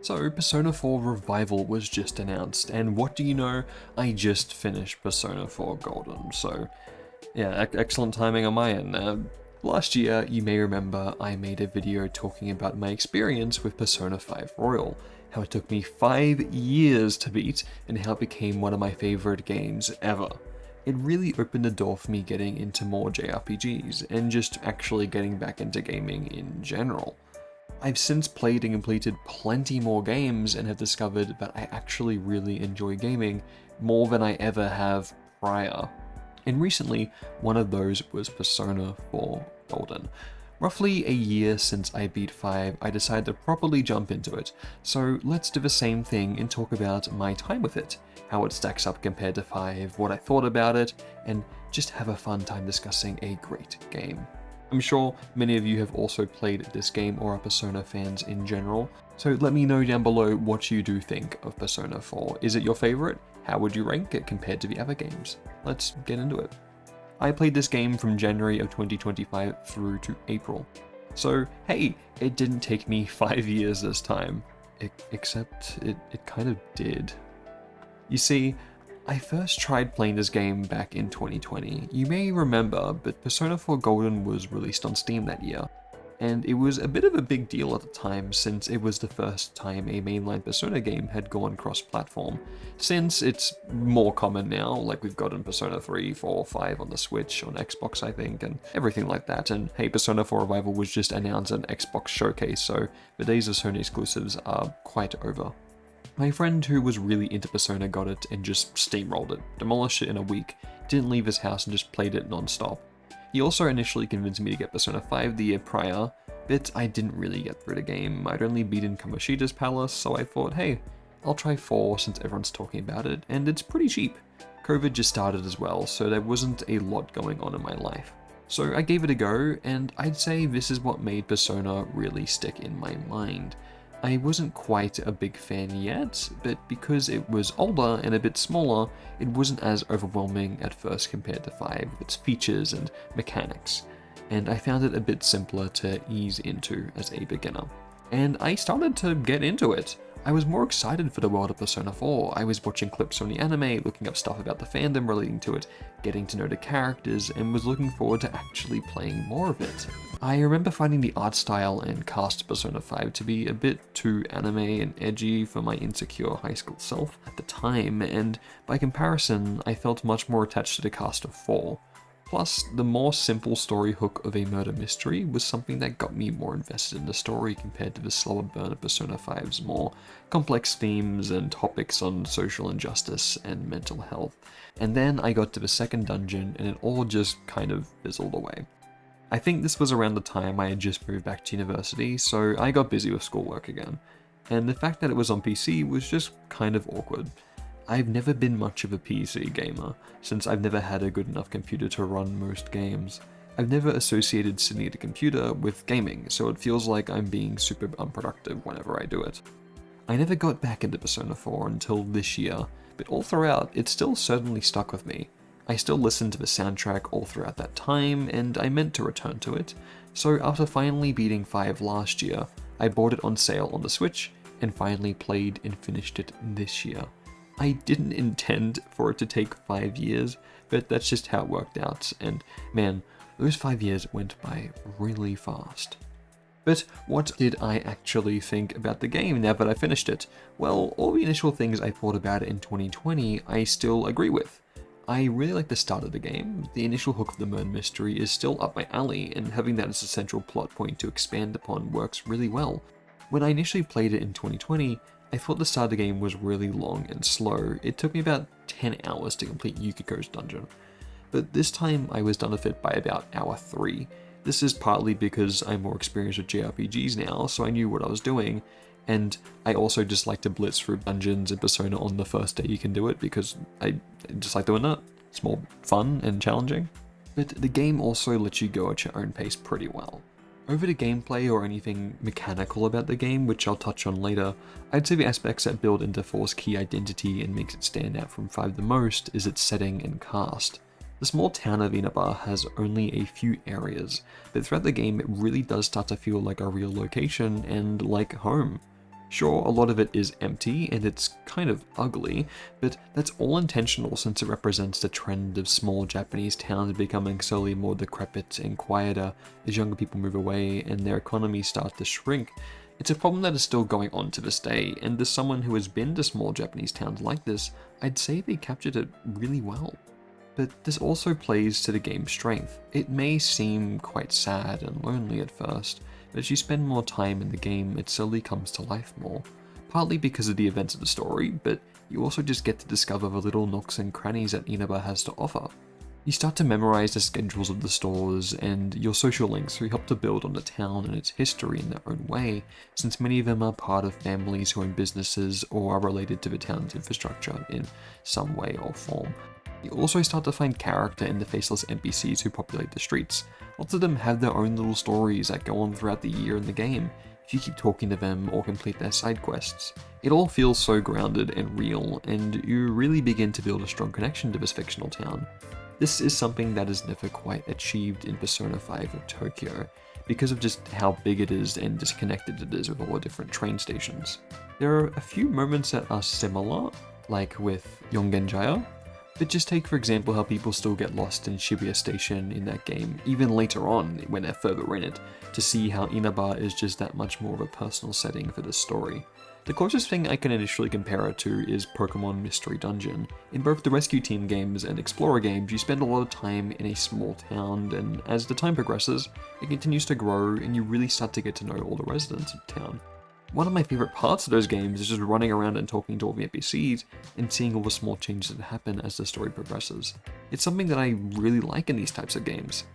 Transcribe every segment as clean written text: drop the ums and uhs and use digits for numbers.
So, Persona 4 Revival was just announced, and what do you know? I just finished Persona 4 Golden, so yeah, excellent timing on my end. Last year, you may remember I made a video talking about my experience with Persona 5 Royal, how it took me 5 years to beat, and how it became one of my favorite games ever. It really opened the door for me getting into more JRPGs, and just actually getting back into gaming in general. I've since played and completed plenty more games and have discovered that I actually really enjoy gaming more than I ever have prior. And recently, one of those was Persona 4 Golden. Roughly a year since I beat 5, I decided to properly jump into it, so let's do the same thing and talk about my time with it, how it stacks up compared to 5, what I thought about it, and just have a fun time discussing a great game. I'm sure many of you have also played this game or are Persona fans in general, so let me know down below what you do think of Persona 4. Is it your favorite? How would you rank it compared to the other games? Let's get into it. I played this game from January of 2025 through to April. So hey, it didn't take me 5 years this time. Except it kind of did. You see, I first tried playing this game back in 2020. You may remember, but Persona 4 Golden was released on Steam that year, and it was a bit of a big deal at the time since it was the first time a mainline Persona game had gone cross-platform. Since it's more common now, like we've gotten Persona 3, 4, 5 on the Switch, on Xbox I think, and everything like that, and hey, Persona 4 Revival was just announced at Xbox Showcase, so the days of Sony exclusives are quite over. My friend who was really into Persona got it and just steamrolled it, demolished it in a week, didn't leave his house and just played it non-stop. He also initially convinced me to get Persona 5 the year prior, but I didn't really get through the game. I'd only beaten Kamoshida's Palace, so I thought, hey, I'll try 4 since everyone's talking about it, and it's pretty cheap. COVID just started as well, so there wasn't a lot going on in my life. So I gave it a go, and I'd say this is what made Persona really stick in my mind. I wasn't quite a big fan yet, but because it was older and a bit smaller, it wasn't as overwhelming at first compared to 5 with its features and mechanics, and I found it a bit simpler to ease into as a beginner. And I started to get into it. I was more excited for the world of Persona 4. I was watching clips from the anime, looking up stuff about the fandom relating to it, getting to know the characters, and was looking forward to actually playing more of it. I remember finding the art style and cast of Persona 5 to be a bit too anime and edgy for my insecure high school self at the time, and by comparison, I felt much more attached to the cast of 4. Plus, the more simple story hook of a murder mystery was something that got me more invested in the story compared to the slower burn of Persona 5's more complex themes and topics on social injustice and mental health. And then I got to the second dungeon and it all just kind of fizzled away. I think this was around the time I had just moved back to university, so I got busy with schoolwork again. And the fact that it was on PC was just kind of awkward. I've never been much of a PC gamer, since I've never had a good enough computer to run most games. I've never associated sitting at a computer with gaming, so it feels like I'm being super unproductive whenever I do it. I never got back into Persona 4 until this year, but all throughout, it still certainly stuck with me. I still listened to the soundtrack all throughout that time, and I meant to return to it, so after finally beating 5 last year, I bought it on sale on the Switch, and finally played and finished it this year. I didn't intend for it to take 5 years, but that's just how it worked out, and man, those 5 years went by really fast. But what did I actually think about the game now that I finished it? Well, all the initial things I thought about it in 2020, I still agree with. I really like the start of the game. The initial hook of the murder mystery is still up my alley, and having that as a central plot point to expand upon works really well. When I initially played it in 2020, I thought the start of the game was really long and slow. It took me about 10 hours to complete Yukiko's dungeon. But this time I was done with it by about hour 3. This is partly because I'm more experienced with JRPGs now, so I knew what I was doing, and I also just like to blitz through dungeons in Persona on the first day you can do it because I just like doing that. It's more fun and challenging. But the game also lets you go at your own pace pretty well. Over the gameplay or anything mechanical about the game, which I'll touch on later, I'd say the aspects that build into 4's key identity and makes it stand out from 5 the most is its setting and cast. The small town of Inaba has only a few areas, but throughout the game it really does start to feel like a real location and like home. Sure, a lot of it is empty and it's kind of ugly, but that's all intentional since it represents the trend of small Japanese towns becoming slowly more decrepit and quieter as younger people move away and their economies start to shrink. It's a problem that is still going on to this day, and as someone who has been to small Japanese towns like this, I'd say they captured it really well. But this also plays to the game's strength. It may seem quite sad and lonely at first, but as you spend more time in the game, it slowly comes to life more. Partly because of the events of the story, but you also just get to discover the little nooks and crannies that Inaba has to offer. You start to memorize the schedules of the stores and your social links who help to build on the town and its history in their own way, since many of them are part of families who own businesses or are related to the town's infrastructure in some way or form. You also start to find character in the faceless NPCs who populate the streets. Lots of them have their own little stories that go on throughout the year in the game, if you keep talking to them or complete their side quests. It all feels so grounded and real, and you really begin to build a strong connection to this fictional town. This is something that is never quite achieved in Persona 5 or Tokyo, because of just how big it is and disconnected it is with all the different train stations. There are a few moments that are similar, like with Yongenjaya, but just take for example how people still get lost in Shibuya Station in that game, even later on when they're further in it, to see how Inaba is just that much more of a personal setting for this story. The closest thing I can initially compare it to is Pokemon Mystery Dungeon. In both the Rescue Team games and Explorer games, you spend a lot of time in a small town, and as the time progresses, it continues to grow and you really start to get to know all the residents of the town. One of my favorite parts of those games is just running around and talking to all the NPCs and seeing all the small changes that happen as the story progresses. It's something that I really like in these types of games.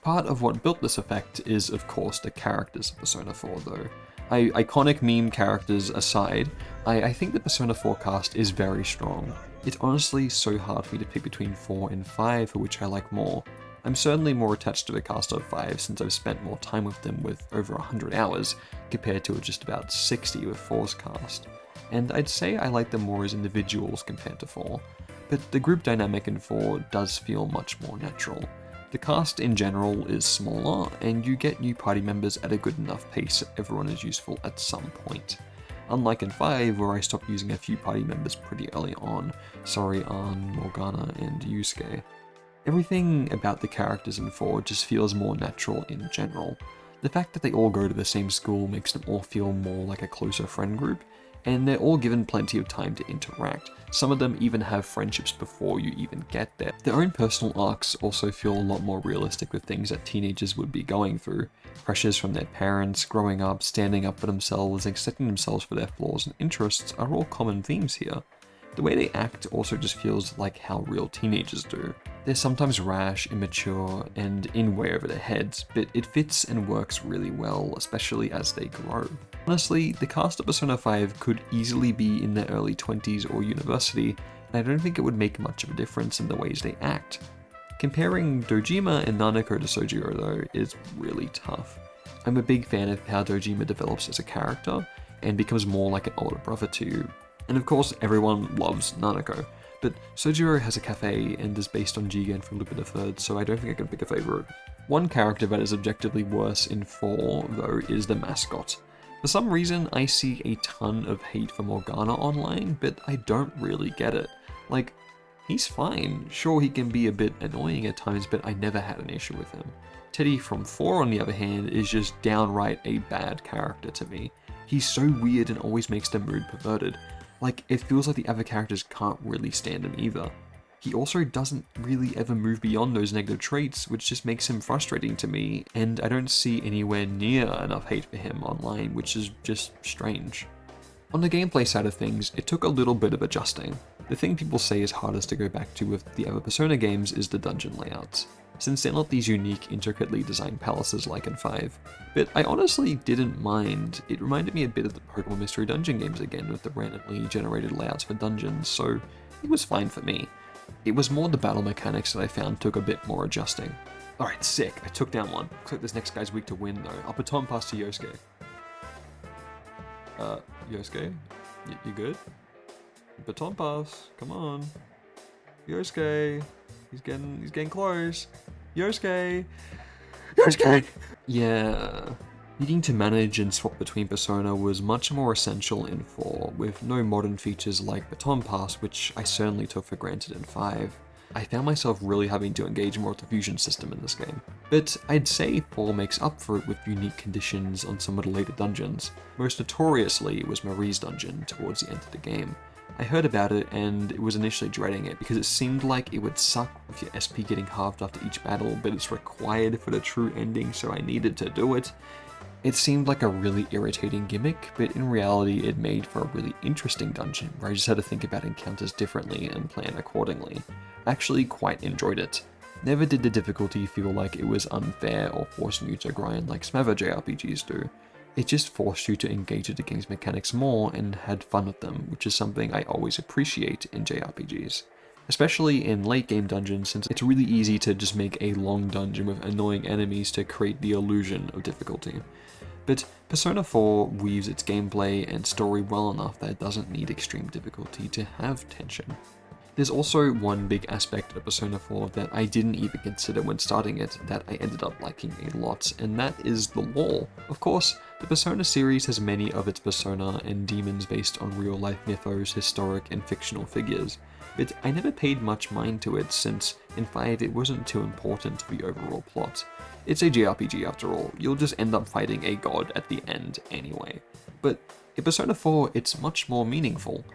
Part of what built this effect is, of course, the characters of Persona 4 though. Iconic meme characters aside, I think the Persona 4 cast is very strong. It's honestly so hard for me to pick between 4 and 5 for which I like more. I'm certainly more attached to the cast of 5 since I've spent more time with them with over 100 hours, compared to just about 60 with 4's cast. And I'd say I like them more as individuals compared to 4, but the group dynamic in 4 does feel much more natural. The cast in general is smaller, and you get new party members at a good enough pace that everyone is useful at some point. Unlike in 5, where I stopped using a few party members pretty early on, An, Morgana, and Yusuke. Everything about the characters in 4 just feels more natural in general. The fact that they all go to the same school makes them all feel more like a closer friend group, and they're all given plenty of time to interact. Some of them even have friendships before you even get there. Their own personal arcs also feel a lot more realistic with things that teenagers would be going through. Pressures from their parents, growing up, standing up for themselves, and accepting themselves for their flaws and interests are all common themes here. The way they act also just feels like how real teenagers do. They're sometimes rash, immature, and in way over their heads, but it fits and works really well, especially as they grow. Honestly, the cast of Persona 5 could easily be in their early 20s or university, and I don't think it would make much of a difference in the ways they act. Comparing Dojima and Nanako to Sojiro though is really tough. I'm a big fan of how Dojima develops as a character, and becomes more like an older brother to you. And of course, everyone loves Nanako, but Sojiro has a cafe and is based on Jigen from Lupin III, so I don't think I can pick a favorite. One character that is objectively worse in 4, though, is the mascot. For some reason, I see a ton of hate for Morgana online, but I don't really get it. Like, he's fine. Sure, he can be a bit annoying at times, but I never had an issue with him. Teddy from 4, on the other hand, is just downright a bad character to me. He's so weird and always makes the mood perverted. Like, it feels like the other characters can't really stand him either. He also doesn't really ever move beyond those negative traits, which just makes him frustrating to me, and I don't see anywhere near enough hate for him online, which is just strange. On the gameplay side of things, it took a little bit of adjusting. The thing people say is hardest to go back to with the other Persona games is the dungeon layouts, since they're not these unique, intricately designed palaces like in 5. But I honestly didn't mind. It reminded me a bit of the Pokemon Mystery Dungeon games again with the randomly generated layouts for dungeons, so it was fine for me. It was more the battle mechanics that I found took a bit more adjusting. Alright, sick, I took down one. Looks like this next guy's weak to win though. I'll baton pass to Yosuke. Yosuke? You good? Baton pass, come on. Yosuke! He's getting close. Yosuke! Yosuke! Yeah. Needing to manage and swap between Persona was much more essential in 4, with no modern features like Baton Pass, which I certainly took for granted in 5. I found myself really having to engage more with the fusion system in this game. But I'd say 4 makes up for it with unique conditions on some of the later dungeons. Most notoriously, it was Marie's dungeon towards the end of the game. I heard about it and was initially dreading it because it seemed like it would suck with your SP getting halved after each battle, but it's required for the true ending, so I needed to do it. It seemed like a really irritating gimmick, but in reality it made for a really interesting dungeon where I just had to think about encounters differently and plan accordingly. I actually quite enjoyed it. Never did the difficulty feel like it was unfair or forcing you to grind like some other JRPGs do. It just forced you to engage with the game's mechanics more and had fun with them, which is something I always appreciate in JRPGs. Especially in late game dungeons, since it's really easy to just make a long dungeon with annoying enemies to create the illusion of difficulty. But Persona 4 weaves its gameplay and story well enough that it doesn't need extreme difficulty to have tension. There's also one big aspect of Persona 4 that I didn't even consider when starting it that I ended up liking a lot, and that is the lore. Of course, the Persona series has many of its persona and demons based on real-life mythos, historic and fictional figures, but I never paid much mind to it since in 5 it wasn't too important to the overall plot. It's a JRPG after all, you'll just end up fighting a god at the end anyway. But in Persona 4 it's much more meaningful.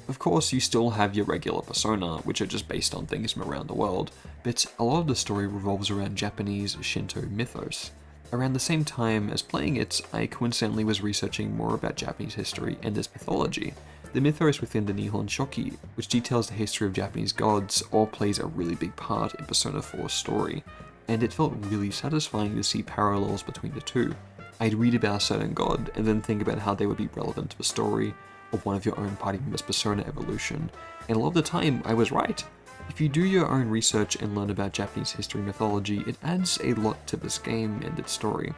Of course, you still have your regular persona, which are just based on things from around the world, but a lot of the story revolves around Japanese Shinto mythos. Around the same time as playing it, I coincidentally was researching more about Japanese history and its mythology. The mythos within the Nihon Shoki, which details the history of Japanese gods, all plays a really big part in Persona 4's story, and it felt really satisfying to see parallels between the two. I'd read about a certain god, and then think about how they would be relevant to the story, or one of your own party members' persona evolution, and a lot of the time I was right. If you do your own research and learn about Japanese history and mythology, it adds a lot to this game and its story.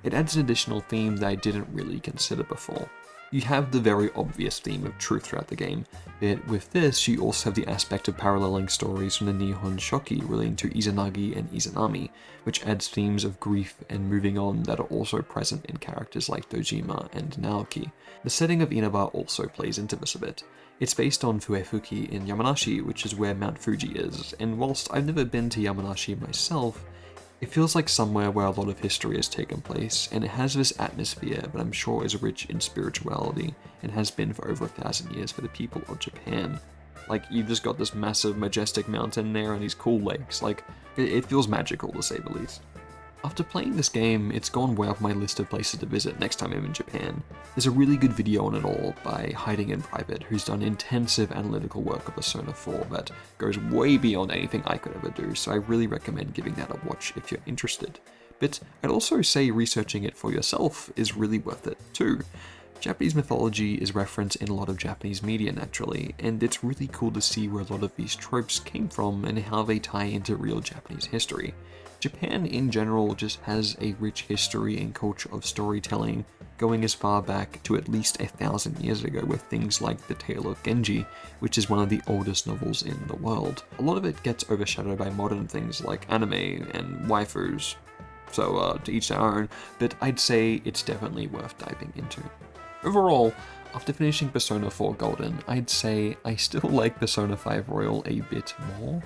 It adds an additional theme that I didn't really consider before. You have the very obvious theme of truth throughout the game, but with this you also have the aspect of paralleling stories from the Nihon Shoki relating to Izanagi and Izanami, which adds themes of grief and moving on that are also present in characters like Dojima and Naoki. The setting of Inaba also plays into this a bit. It's based on Fuefuki in Yamanashi, which is where Mount Fuji is, and whilst I've never been to Yamanashi myself, it feels like somewhere where a lot of history has taken place, and it has this atmosphere that I'm sure is rich in spirituality, and has been for over 1,000 years for the people of Japan. Like, you've just got this massive, majestic mountain there and these cool lakes, like, it feels magical to say the least. After playing this game, it's gone way up my list of places to visit next time I'm in Japan. There's a really good video on it all by Hiding in Private, who's done intensive analytical work of Persona 4 that goes way beyond anything I could ever do, so I really recommend giving that a watch if you're interested. But I'd also say researching it for yourself is really worth it too. Japanese mythology is referenced in a lot of Japanese media naturally, and it's really cool to see where a lot of these tropes came from and how they tie into real Japanese history. Japan in general just has a rich history and culture of storytelling, going as far back to at least 1,000 years ago with things like The Tale of Genji, which is one of the oldest novels in the world. A lot of it gets overshadowed by modern things like anime and waifus, so to each their own, but I'd say it's definitely worth diving into. Overall, after finishing Persona 4 Golden, I'd say I still like Persona 5 Royal a bit more.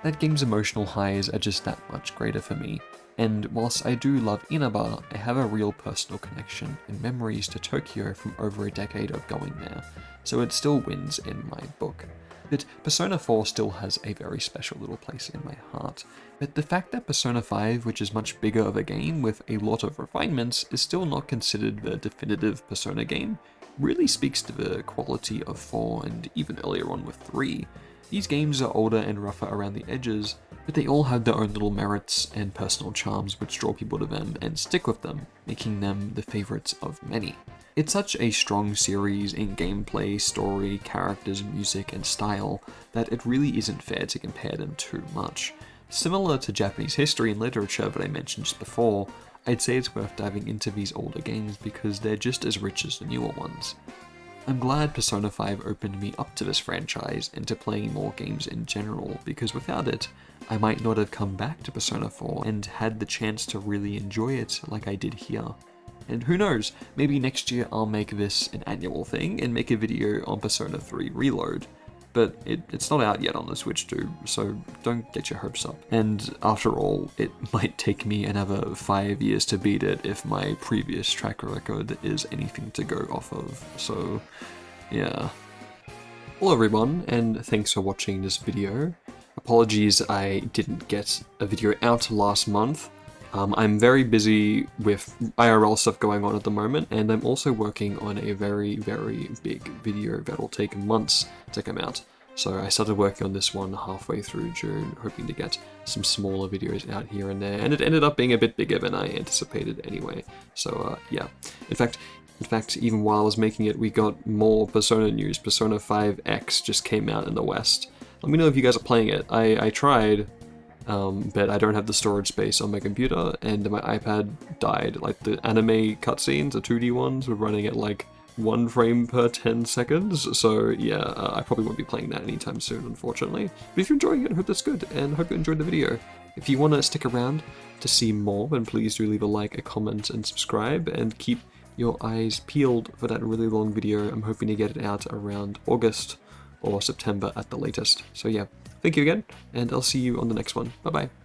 That game's emotional highs are just that much greater for me, and whilst I do love Inaba, I have a real personal connection and memories to Tokyo from over a decade of going there, so it still wins in my book. But Persona 4 still has a very special little place in my heart, but the fact that Persona 5, which is much bigger of a game with a lot of refinements, is still not considered the definitive Persona game, really speaks to the quality of 4 and even earlier on with 3. These games are older and rougher around the edges, but they all have their own little merits and personal charms which draw people to them and stick with them, making them the favorites of many. It's such a strong series in gameplay, story, characters, music, and style that it really isn't fair to compare them too much. Similar to Japanese history and literature that I mentioned just before, I'd say it's worth diving into these older games because they're just as rich as the newer ones. I'm glad Persona 5 opened me up to this franchise and to playing more games in general, because without it, I might not have come back to Persona 4 and had the chance to really enjoy it like I did here. And who knows, maybe next year I'll make this an annual thing and make a video on Persona 3 Reload. But it's not out yet on the Switch too, so don't get your hopes up. And after all, it might take me another 5 years to beat it if my previous track record is anything to go off of, so yeah. Hello everyone, and thanks for watching this video. Apologies I didn't get a video out last month. I'm very busy with IRL stuff going on at the moment, and I'm also working on a very, very big video that'll take months to come out. So I started working on this one halfway through June, hoping to get some smaller videos out here and there, and it ended up being a bit bigger than I anticipated anyway. So yeah. In fact, even while I was making it, we got more Persona news. Persona 5X just came out in the West. Let me know if you guys are playing it. I tried, but I don't have the storage space on my computer, and my iPad died. Like, the anime cutscenes, the 2D ones, were running at like 1 frame per 10 seconds, so yeah, I probably won't be playing that anytime soon, unfortunately. But if you're enjoying it, I hope that's good, and I hope you enjoyed the video. If you want to stick around to see more, then please do leave a like, a comment, and subscribe, and keep your eyes peeled for that really long video. I'm hoping to get it out around August or September at the latest. So yeah, thank you again, and I'll see you on the next one. Bye bye.